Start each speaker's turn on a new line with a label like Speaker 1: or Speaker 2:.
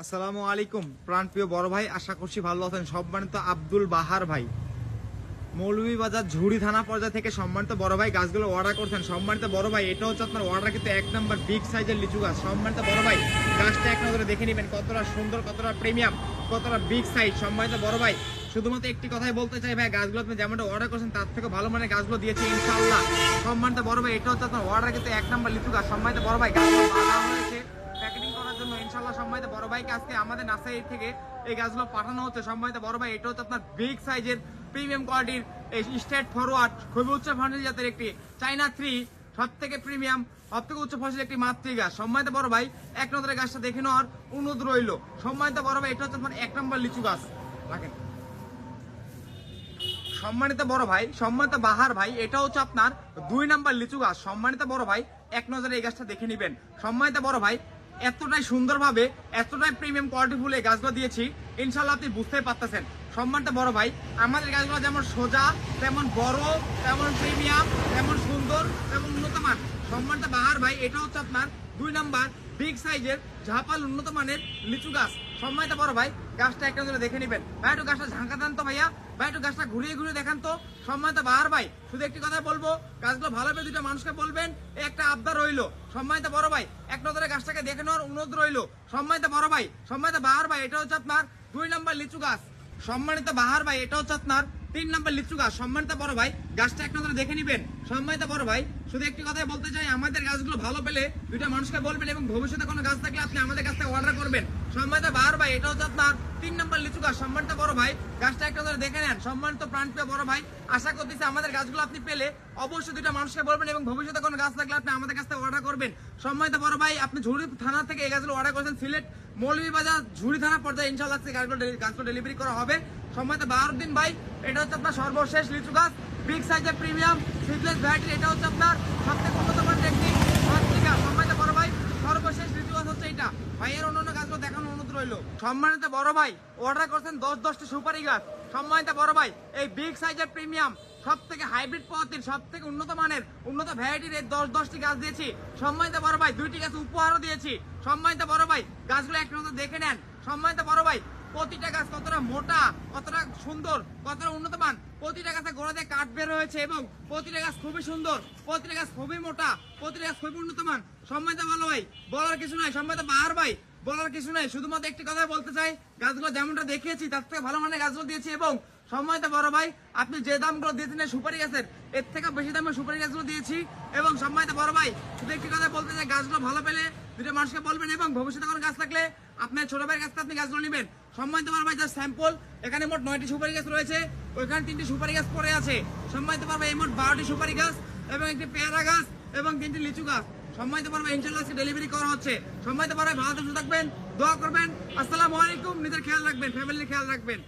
Speaker 1: আসসালামু আলাইকুম প্রাণপ্রিয় বড় ভাই, আশা করছি ভালো আছেন। সম্মানিত আব্দুল বাহার ভাই, মৌলভীবাজার ঝুড়ি থানা পর্যায় থেকে সম্মানিত বড় ভাই গাছগুলো অর্ডার করছেন। সম্মানিত বড় ভাই, এটা হচ্ছে আপনার অর্ডার কিন্তু এক নাম্বার বিগ সাইজের লিচু গাছ। সম্মানিত বড় ভাই, গাছটা এক নজরে দেখে নেবেন কতটা সুন্দর, কতটা প্রিমিয়াম, কতটা বিগ সাইজ। সম্মানিত বড় ভাই, শুধুমাত্র একটি কথাই বলতে চাই ভাই, গাছগুলো আপনি যেমনটা অর্ডার করছেন তার থেকে ভালো মানের গাছগুলো দিয়েছি ইনশাআল্লাহ। সম্মানিত বড় ভাই, এটা হচ্ছে আপনার অর্ডার কিন্তু এক নাম্বার লিচু গাছ। সম্মানিত বড় ভাই, গাছগুলো বাঁধা হয়েছে প্যাকেটিং করার জন্য ইনশাআল্লাহ। সম্মানিত বড় ভাইকে আজকে আমাদের নার্সারি থেকে এই গাছগুলো পাঠানো হচ্ছে। সম্মানিত বড় ভাই, এটা হচ্ছে আপনার বিগ সাইজের প্রিমিয়াম কোয়ালিটির এই স্ট্রেট ফরওয়ার্ড খুবই উচ্চ ফসল জাতের একটি চাইনা 3 সব থেকে প্রিমিয়াম, সব থেকে উচ্চ ফসল একটি মাতৃ গাছ। সম্মানিত বড় ভাই, এক নজরে গাছটা দেখে নেওয়ার অনুরোধ রইল। সম্মানিত বড় ভাই, এটা হচ্ছে আপনার এক নম্বর লিচু গাছ। রাখেন সম্মানিত বড় ভাই, সম্মানিত বাহার ভাই, এটা হচ্ছে আপনার 2 নাম্বার লিচু গাছ। সম্মানিত বড় ভাই, এক নজরে এই গাছটা দেখে নেবেন। সম্মানিত বড় ভাই, এতটাই সুন্দরভাবে, এতটাই প্রিমিয়াম কোয়ালিটিফুল এই গাছগুলো দিয়েছি ইনশাল্লাহ, আপনি বুঝতেই পারতেছেন। সম্মানিত বড় ভাই, আমাদের গাছগুলো যেমন সোজা, তেমন বড়, তেমন প্রিমিয়াম, তেমন সুন্দর, তেমন উন্নত মান। সম্মানিত বাহার ভাই, এটা হচ্ছে আপনার 2 নাম্বার বিগ সাইজের ঝাপাল উন্নত মানের লিচু গাছ। সম্মানিত বড় ভাই, গাছটা একটা নজরে দেখে নেবেন। ভাই একটু গাছটা ঝাঁকা দেন তো ভাইয়া, ভাই একটু গাছটা ঘুরিয়ে ঘুরিয়ে দেখান তো। সম্মানিত বাহার ভাই, শুধু একটি কথা বলবো, গাছগুলো ভালোভাবে দুটো মানুষকে বলবেন, এই একটা আবদার রইলো। সম্মানিত বড় ভাই, এক নজরে গাছটাকে দেখে নেওয়ার অনুরোধ রইলো। সম্মানিত বড় ভাই, সম্মানিত বাহার ভাই, এটা হচ্ছে আপনার 2 নাম্বার লিচু গাছ। সম্মানিত বাহার ভাই, এটা হচ্ছে আপনার 3 নাম্বার লিচু গাছ। সম্মানিত বড় ভাই, গাছটা এক নজরে দেখে নিবেন। সম্মানিত বড় ভাই, শুধু একটি কথাই বলতে চাই, আমাদের গাছগুলো ভালো পেলে দুইটা মানুষকে বলবেন এবং ভবিষ্যতে কোনো গাছ থাকলে আপনি আমাদের কাছ থেকে অর্ডার করবেন। সম্মানিত বাহার ভাই, এটা হচ্ছে আপনার 3 নাম্বার লিচু গাছ। সম্মানিত বড় ভাই, গাছটা একটা নজরে দেখে নেন। সম্মানিত প্রাণপ্রিয় বড় ভাই, আশা করতেছি আমাদের গাছগুলো আপনি পেলে অবশ্যই দুইটা মানুষকে বলবেন এবং ভবিষ্যতে কোনো গাছ থাকলে আপনি আমাদের কাছ থেকে অর্ডার করবেন। সম্মানিত বড় ভাই, আপনি ঝুড়ি থানা থেকে এই গাছগুলো অর্ডার করেছেন, সিলেট মৌলভীবাজার ঝুড়ি থানা পর্যায়ে ইনশাআল্লাহ গাছগুলো ডেলিভারি করা হবে। সম্মানিত বাহারুদ্দিন ভাই, এটা হচ্ছে আপনার সর্বশেষ লিচু গাছ, বিগ সাইজের প্রিমিয়াম সিডলেস ভ্যারাইটি। এটা হচ্ছে আপনার সবথেকে উন্নত মানের একটি মাতৃ গাছ। সম্মানিত বড় ভাই, সর্বশেষ লিচু গাছ হচ্ছে এটা। ভাইয়ের অন্যান্য গাছগুলো দেখানোর অনুরোধ রইল। সম্মানিত বড় ভাই, অর্ডার করছেন 10টি সুপারি গাছ। সম্মানিত বড় ভাই, এই বিগ সাইজের প্রিমিয়াম সব থেকে হাইব্রিড পদ্ধতির, সব থেকে উন্নত মানের, উন্নত ভ্যারাইটির এই 10টি গাছ দিয়েছি। সম্মানিত বড় ভাই, 2টি গাছ উপহারও দিয়েছি। সম্মানিত বড় ভাই, গাছগুলো এক নজর দেখে নেন। সম্মানিত বড় ভাই, প্রতিটা গাছ কতটা মোটা, কতটা সুন্দর, কতটা উন্নত মান। প্রতিটা গাছে গোড়া দিয়ে কাঠ বের হয়েছে এবং প্রতিটা গাছ খুবই সুন্দর, প্রতিটা গাছ খুবই মোটা, প্রতিটা গাছ খুবই উন্নত মান। সম্মানিত ভালো ভাই, বলার কিছু নাই। সম্মানিত বাহার ভাই, বলার কিছু নাই, শুধুমাত্র একটি কথা বলতে চাই, গাছগুলো যেমনটা দেখিয়েছি তার থেকে ভালো মানের গাছগুলো দিয়েছি। এবং সম্মানিত বড় ভাই, আপনি যে দামগুলো দিয়েছেন সুপারি গাছের, এর থেকে বেশি দামে সুপারি গাছগুলো দিয়েছি। এবং সম্মানিত বড় ভাই, শুধু একটি কথা বলতে চাই, গাছগুলো ভালো পেলে দুটো মানুষকে বলবেন এবং ভবিষ্যতে কোনো গাছ থাকলে আপনার ছোট ভাইয়ের কাছ থেকে আপনি গাছগুলো নেবেন। সম্মানিত বড় ভাই, যা স্যাম্পল, এখানে মোট 9টি সুপারি গাছ রয়েছে, ওইখানে 3টি সুপারি গাছ পড়ে আছে। সম্মানিত বড় ভাই, এই মোট 12টি সুপারি গাছ এবং একটি পেয়ারা গাছ এবং 3টি লিচু গাছ। সম্মানিত বড় ভাই, ইনশাআল্লাহ ডেলিভারি করা হচ্ছে। সম্মানিত বড় ভাই, ভালো থাকবেন, দোয়া করবেন। আসসালামু আলাইকুম, নিজের খেয়াল রাখবেন, ফ্যামিলির খেয়াল রাখবেন।